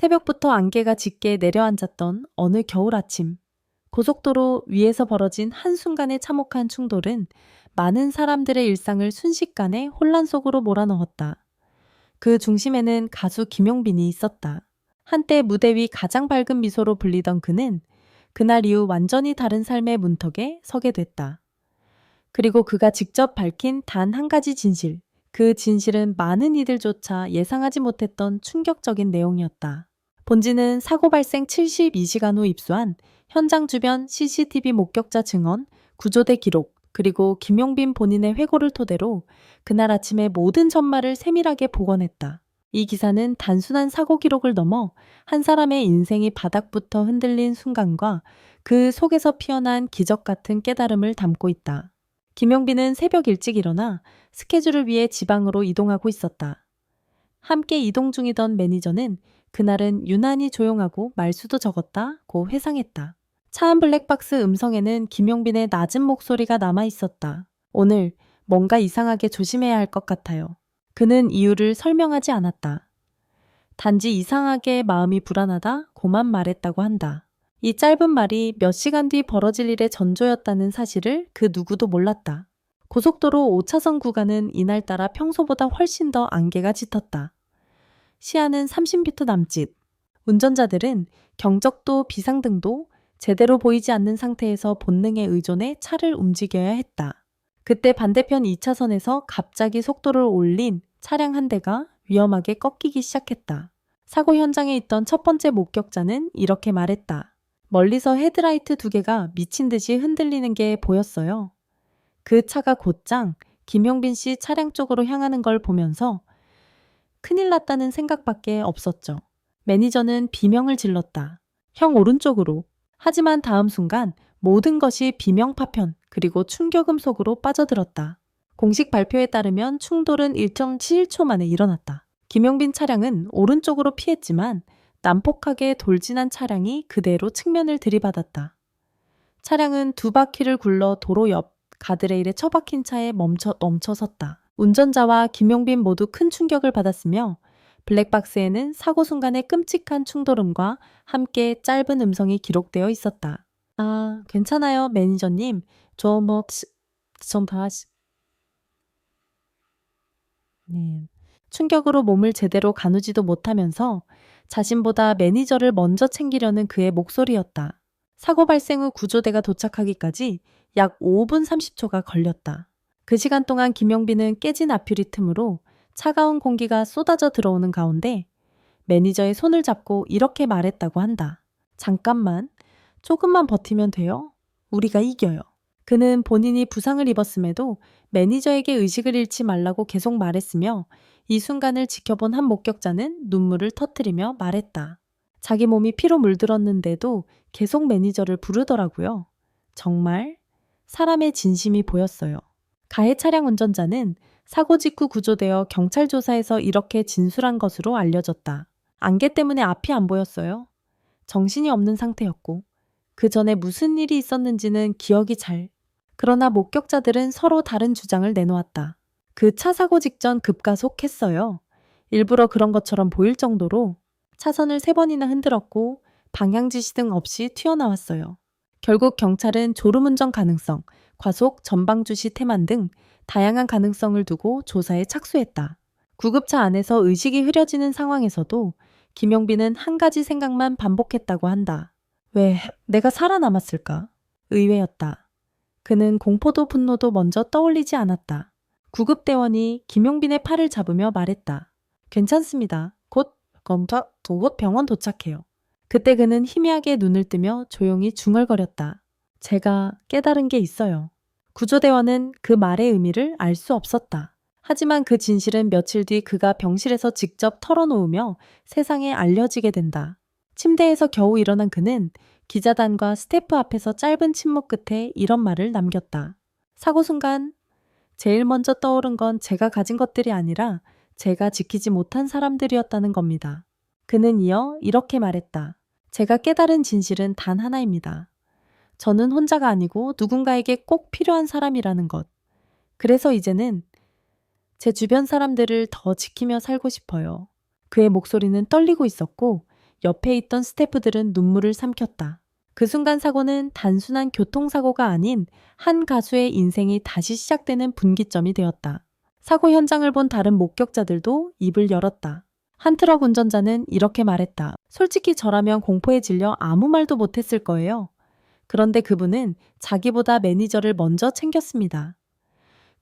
새벽부터 안개가 짙게 내려앉았던 어느 겨울 아침. 고속도로 위에서 벌어진 한순간의 참혹한 충돌은 많은 사람들의 일상을 순식간에 혼란 속으로 몰아넣었다. 그 중심에는 가수 김용빈이 있었다. 한때 무대 위 가장 밝은 미소로 불리던 그는 그날 이후 완전히 다른 삶의 문턱에 서게 됐다. 그리고 그가 직접 밝힌 단 한 가지 진실. 그 진실은 많은 이들조차 예상하지 못했던 충격적인 내용이었다. 본지는 사고 발생 72시간 후 입수한 현장 주변 CCTV 목격자 증언, 구조대 기록, 그리고 김용빈 본인의 회고를 토대로 그날 아침의 모든 전말을 세밀하게 복원했다. 이 기사는 단순한 사고 기록을 넘어 한 사람의 인생이 바닥부터 흔들린 순간과 그 속에서 피어난 기적 같은 깨달음을 담고 있다. 김용빈은 새벽 일찍 일어나 스케줄을 위해 지방으로 이동하고 있었다. 함께 이동 중이던 매니저는 그날은 유난히 조용하고 말수도 적었다고 회상했다. 차 안 블랙박스 음성에는 김용빈의 낮은 목소리가 남아 있었다. 오늘 뭔가 이상하게 조심해야 할 것 같아요. 그는 이유를 설명하지 않았다. 단지 이상하게 마음이 불안하다고만 말했다고 한다. 이 짧은 말이 몇 시간 뒤 벌어질 일의 전조였다는 사실을 그 누구도 몰랐다. 고속도로 5차선 구간은 이날따라 평소보다 훨씬 더 안개가 짙었다. 시야는 30m 남짓. 운전자들은 경적도 비상등도 제대로 보이지 않는 상태에서 본능에 의존해 차를 움직여야 했다. 그때 반대편 2차선에서 갑자기 속도를 올린 차량 한 대가 위험하게 꺾이기 시작했다. 사고 현장에 있던 첫 번째 목격자는 이렇게 말했다. 멀리서 헤드라이트 2개가 미친 듯이 흔들리는 게 보였어요. 그 차가 곧장 김용빈 씨 차량 쪽으로 향하는 걸 보면서 큰일 났다는 생각밖에 없었죠. 매니저는 비명을 질렀다. 형 오른쪽으로. 하지만 다음 순간 모든 것이 비명 파편 그리고 충격음 속으로 빠져들었다. 공식 발표에 따르면 충돌은 1.71초 만에 일어났다. 김용빈 차량은 오른쪽으로 피했지만 난폭하게 돌진한 차량이 그대로 측면을 들이받았다. 차량은 2바퀴를 굴러 도로 옆 가드레일에 처박힌 차에 멈춰섰다. 운전자와 김용빈 모두 큰 충격을 받았으며 블랙박스에는 사고 순간의 끔찍한 충돌음과 함께 짧은 음성이 기록되어 있었다. 아, 괜찮아요, 매니저님. 좀 다시. 네. 충격으로 몸을 제대로 가누지도 못하면서 자신보다 매니저를 먼저 챙기려는 그의 목소리였다. 사고 발생 후 구조대가 도착하기까지 약 5분 30초가 걸렸다. 그 시간 동안 김용빈은 깨진 앞유리 틈으로 차가운 공기가 쏟아져 들어오는 가운데 매니저의 손을 잡고 이렇게 말했다고 한다. 잠깐만, 조금만 버티면 돼요. 우리가 이겨요. 그는 본인이 부상을 입었음에도 매니저에게 의식을 잃지 말라고 계속 말했으며 이 순간을 지켜본 한 목격자는 눈물을 터뜨리며 말했다. 자기 몸이 피로 물들었는데도 계속 매니저를 부르더라고요. 정말 사람의 진심이 보였어요. 가해 차량 운전자는 사고 직후 구조되어 경찰 조사에서 이렇게 진술한 것으로 알려졌다. 안개 때문에 앞이 안 보였어요. 정신이 없는 상태였고 그 전에 무슨 일이 있었는지는 기억이 잘. 그러나 목격자들은 서로 다른 주장을 내놓았다. 그 차 사고 직전 급가속했어요. 일부러 그런 것처럼 보일 정도로 차선을 3번이나 흔들었고 방향지시 등 없이 튀어나왔어요. 결국 경찰은 졸음운전 가능성, 과속, 전방주시 태만 등 다양한 가능성을 두고 조사에 착수했다. 구급차 안에서 의식이 흐려지는 상황에서도 김용빈은 한 가지 생각만 반복했다고 한다. 왜 내가 살아남았을까? 의외였다. 그는 공포도 분노도 먼저 떠올리지 않았다. 구급대원이 김용빈의 팔을 잡으며 말했다. 괜찮습니다. 곧 병원 도착해요. 그때 그는 희미하게 눈을 뜨며 조용히 중얼거렸다. 제가 깨달은 게 있어요. 구조대원은 그 말의 의미를 알 수 없었다. 하지만 그 진실은 며칠 뒤 그가 병실에서 직접 털어놓으며 세상에 알려지게 된다. 침대에서 겨우 일어난 그는 기자단과 스태프 앞에서 짧은 침묵 끝에 이런 말을 남겼다. 사고 순간 제일 먼저 떠오른 건 제가 가진 것들이 아니라 제가 지키지 못한 사람들이었다는 겁니다. 그는 이어 이렇게 말했다. 제가 깨달은 진실은 단 하나입니다. 저는 혼자가 아니고 누군가에게 꼭 필요한 사람이라는 것. 그래서 이제는 제 주변 사람들을 더 지키며 살고 싶어요. 그의 목소리는 떨리고 있었고 옆에 있던 스태프들은 눈물을 삼켰다. 그 순간 사고는 단순한 교통사고가 아닌 한 가수의 인생이 다시 시작되는 분기점이 되었다. 사고 현장을 본 다른 목격자들도 입을 열었다. 한 트럭 운전자는 이렇게 말했다. 솔직히 저라면 공포에 질려 아무 말도 못했을 거예요. 그런데 그분은 자기보다 매니저를 먼저 챙겼습니다.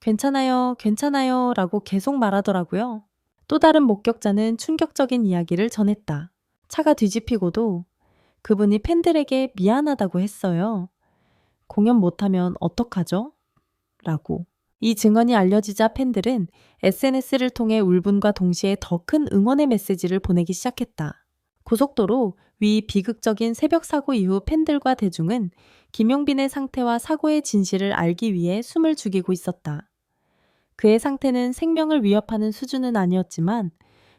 괜찮아요, 괜찮아요 라고 계속 말하더라고요. 또 다른 목격자는 충격적인 이야기를 전했다. 차가 뒤집히고도 그분이 팬들에게 미안하다고 했어요. 공연 못하면 어떡하죠? 라고. 이 증언이 알려지자 팬들은 SNS를 통해 울분과 동시에 더 큰 응원의 메시지를 보내기 시작했다. 고속도로 위 비극적인 새벽 사고 이후 팬들과 대중은 김용빈의 상태와 사고의 진실을 알기 위해 숨을 죽이고 있었다. 그의 상태는 생명을 위협하는 수준은 아니었지만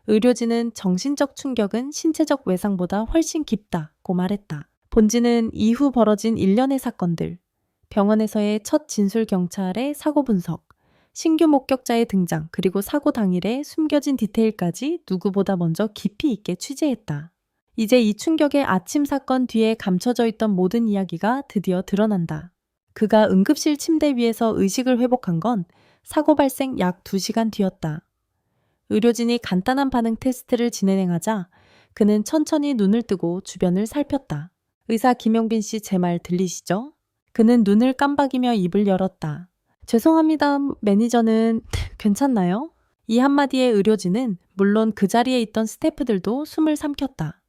의료진은 정신적 충격은 신체적 외상보다 훨씬 깊다고 말했다. 본지는 이후 벌어진 일련의 사건들, 병원에서의 첫 진술 경찰의 사고 분석, 신규 목격자의 등장, 그리고 사고 당일의 숨겨진 디테일까지 누구보다 먼저 깊이 있게 취재했다. 이제 이 충격의 아침 사건 뒤에 감춰져 있던 모든 이야기가 드디어 드러난다. 그가 응급실 침대 위에서 의식을 회복한 건 사고 발생 약 2시간 뒤였다. 의료진이 간단한 반응 테스트를 진행하자 그는 천천히 눈을 뜨고 주변을 살폈다. 의사 김용빈 씨 제 말 들리시죠? 그는 눈을 깜박이며 입을 열었다. 죄송합니다. 매니저는 괜찮나요? 이 한마디에 의료진은 물론 그 자리에 있던 스태프들도 숨을 삼켰다.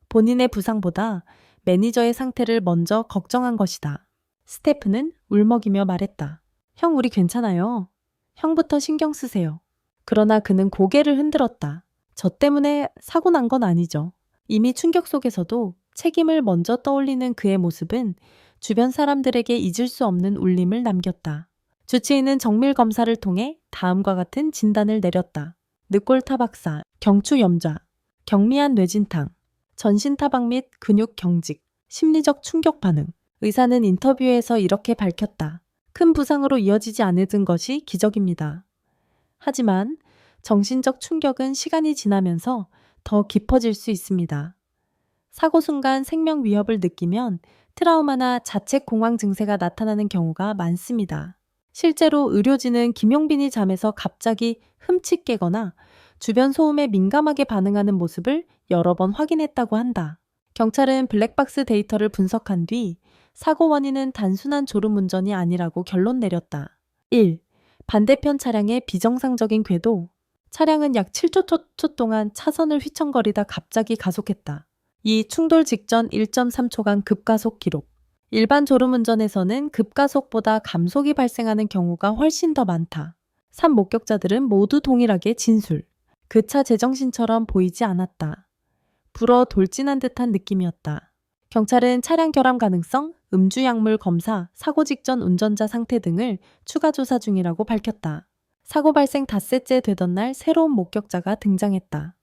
본인의 부상보다 매니저의 상태를 먼저 걱정한 것이다. 스태프는 울먹이며 말했다. 형, 우리 괜찮아요. 형부터 신경 쓰세요. 그러나 그는 고개를 흔들었다. 저 때문에 사고 난 건 아니죠. 이미 충격 속에서도 책임을 먼저 떠올리는 그의 모습은 주변 사람들에게 잊을 수 없는 울림을 남겼다. 주치의는 정밀 검사를 통해 다음과 같은 진단을 내렸다. 늑골타박사, 경추염좌, 경미한 뇌진탕, 전신타박 및 근육 경직, 심리적 충격 반응. 의사는 인터뷰에서 이렇게 밝혔다. 큰 부상으로 이어지지 않은 것이 기적입니다. 하지만 정신적 충격은 시간이 지나면서 더 깊어질 수 있습니다. 사고 순간 생명 위협을 느끼면 트라우마나 자책 공황 증세가 나타나는 경우가 많습니다. 실제로 의료진은 김용빈이 잠에서 갑자기 흠칫 깨거나 주변 소음에 민감하게 반응하는 모습을 여러 번 확인했다고 한다. 경찰은 블랙박스 데이터를 분석한 뒤 사고 원인은 단순한 졸음운전이 아니라고 결론 내렸다. 1. 반대편 차량의 비정상적인 궤도. 차량은 약 7초 동안 차선을 휘청거리다 갑자기 가속했다. 2. 충돌 직전 1.3초간 급가속 기록. 일반 졸음운전에서는 급가속보다 감속이 발생하는 경우가 훨씬 더 많다. 3. 목격자들은 모두 동일하게 진술. 그 차 제정신처럼 보이지 않았다. 불어 돌진한 듯한 느낌이었다. 경찰은 차량 결함 가능성, 음주 약물 검사, 사고 직전 운전자 상태 등을 추가 조사 중이라고 밝혔다. 사고 발생 닷새째 되던 날 새로운 목격자가 등장했다.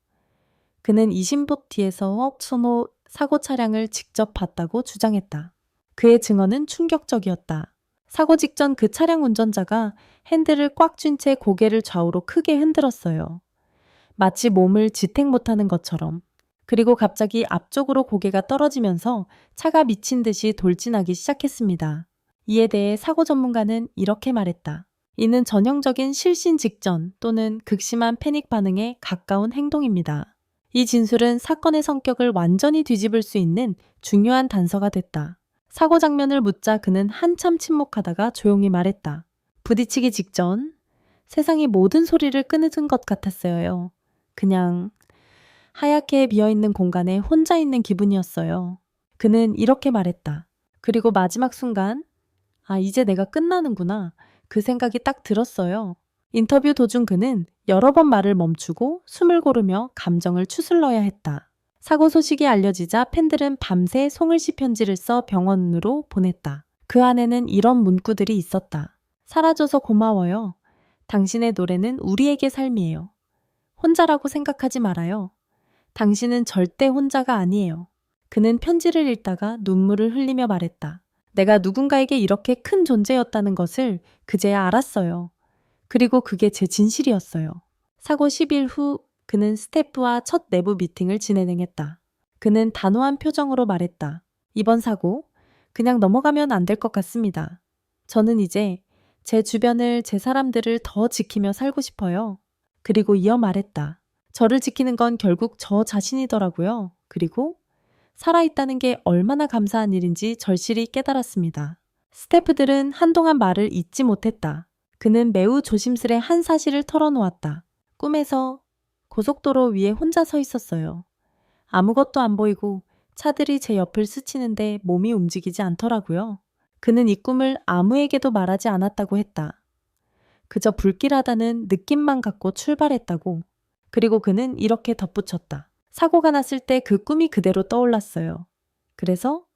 그는 20분 뒤에서 선호 사고 차량을 직접 봤다고 주장했다. 그의 증언은 충격적이었다. 사고 직전 그 차량 운전자가 핸들을 꽉 쥔 채 고개를 좌우로 크게 흔들었어요. 마치 몸을 지탱 못하는 것처럼. 그리고 갑자기 앞쪽으로 고개가 떨어지면서 차가 미친 듯이 돌진하기 시작했습니다. 이에 대해 사고 전문가는 이렇게 말했다. 이는 전형적인 실신 직전 또는 극심한 패닉 반응에 가까운 행동입니다. 이 진술은 사건의 성격을 완전히 뒤집을 수 있는 중요한 단서가 됐다. 사고 장면을 묻자 그는 한참 침묵하다가 조용히 말했다. 부딪히기 직전 세상이 모든 소리를 끊은 것 같았어요. 그냥 하얗게 비어있는 공간에 혼자 있는 기분이었어요. 그는 이렇게 말했다. 그리고 마지막 순간 이제 내가 끝나는구나. 그 생각이 딱 들었어요. 인터뷰 도중 그는 여러 번 말을 멈추고 숨을 고르며 감정을 추슬러야 했다. 사고 소식이 알려지자 팬들은 밤새 송을시 편지를 써 병원으로 보냈다. 그 안에는 이런 문구들이 있었다. 사라져서 고마워요. 당신의 노래는 우리에게 삶이에요. 혼자라고 생각하지 말아요. 당신은 절대 혼자가 아니에요. 그는 편지를 읽다가 눈물을 흘리며 말했다. 내가 누군가에게 이렇게 큰 존재였다는 것을 그제야 알았어요. 그리고 그게 제 진실이었어요. 사고 10일 후 그는 스태프와 첫 내부 미팅을 진행했다. 그는 단호한 표정으로 말했다. 이번 사고, 그냥 넘어가면 안 될 것 같습니다. 저는 이제 제 주변을, 제 사람들을 더 지키며 살고 싶어요. 그리고 이어 말했다. 저를 지키는 건 결국 저 자신이더라고요. 그리고 살아있다는 게 얼마나 감사한 일인지 절실히 깨달았습니다. 스태프들은 한동안 말을 잇지 못했다. 그는 매우 조심스레 한 사실을 털어놓았다. 꿈에서 고속도로 위에 혼자 서 있었어요. 아무것도 안 보이고 차들이 제 옆을 스치는데 몸이 움직이지 않더라고요. 그는 이 꿈을 아무에게도 말하지 않았다고 했다. 그저 불길하다는 느낌만 갖고 출발했다고. 그리고 그는 이렇게 덧붙였다. 사고가 났을 때 그 꿈이 그대로 떠올랐어요. 그래서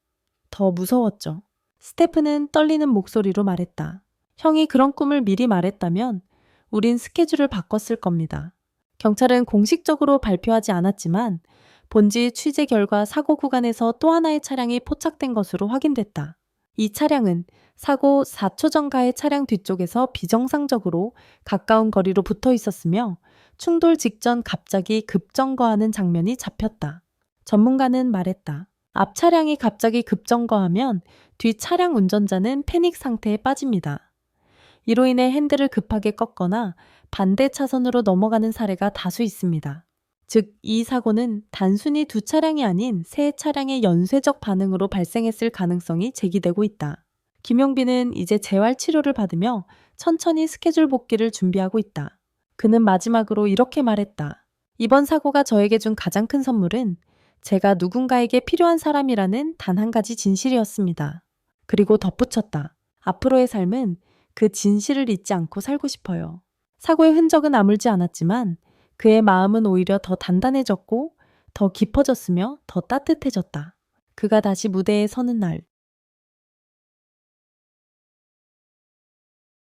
더 무서웠죠. 스테프는 떨리는 목소리로 말했다. 형이 그런 꿈을 미리 말했다면 우린 스케줄을 바꿨을 겁니다. 경찰은 공식적으로 발표하지 않았지만 본지 취재 결과 사고 구간에서 또 하나의 차량이 포착된 것으로 확인됐다. 이 차량은 사고 4초 전가의 차량 뒤쪽에서 비정상적으로 가까운 거리로 붙어 있었으며 충돌 직전 갑자기 급정거하는 장면이 잡혔다. 전문가는 말했다. 앞 차량이 갑자기 급정거하면 뒤 차량 운전자는 패닉 상태에 빠집니다. 이로 인해 핸들을 급하게 꺾거나 반대 차선으로 넘어가는 사례가 다수 있습니다. 즉, 이 사고는 단순히 두 차량이 아닌 세 차량의 연쇄적 반응으로 발생했을 가능성이 제기되고 있다. 김용빈은 이제 재활 치료를 받으며 천천히 스케줄 복귀를 준비하고 있다. 그는 마지막으로 이렇게 말했다. 이번 사고가 저에게 준 가장 큰 선물은 제가 누군가에게 필요한 사람이라는 단 한 가지 진실이었습니다. 그리고 덧붙였다. 앞으로의 삶은 그 진실을 잊지 않고 살고 싶어요. 사고의 흔적은 아물지 않았지만 그의 마음은 오히려 더 단단해졌고 더 깊어졌으며 더 따뜻해졌다. 그가 다시 무대에 서는 날,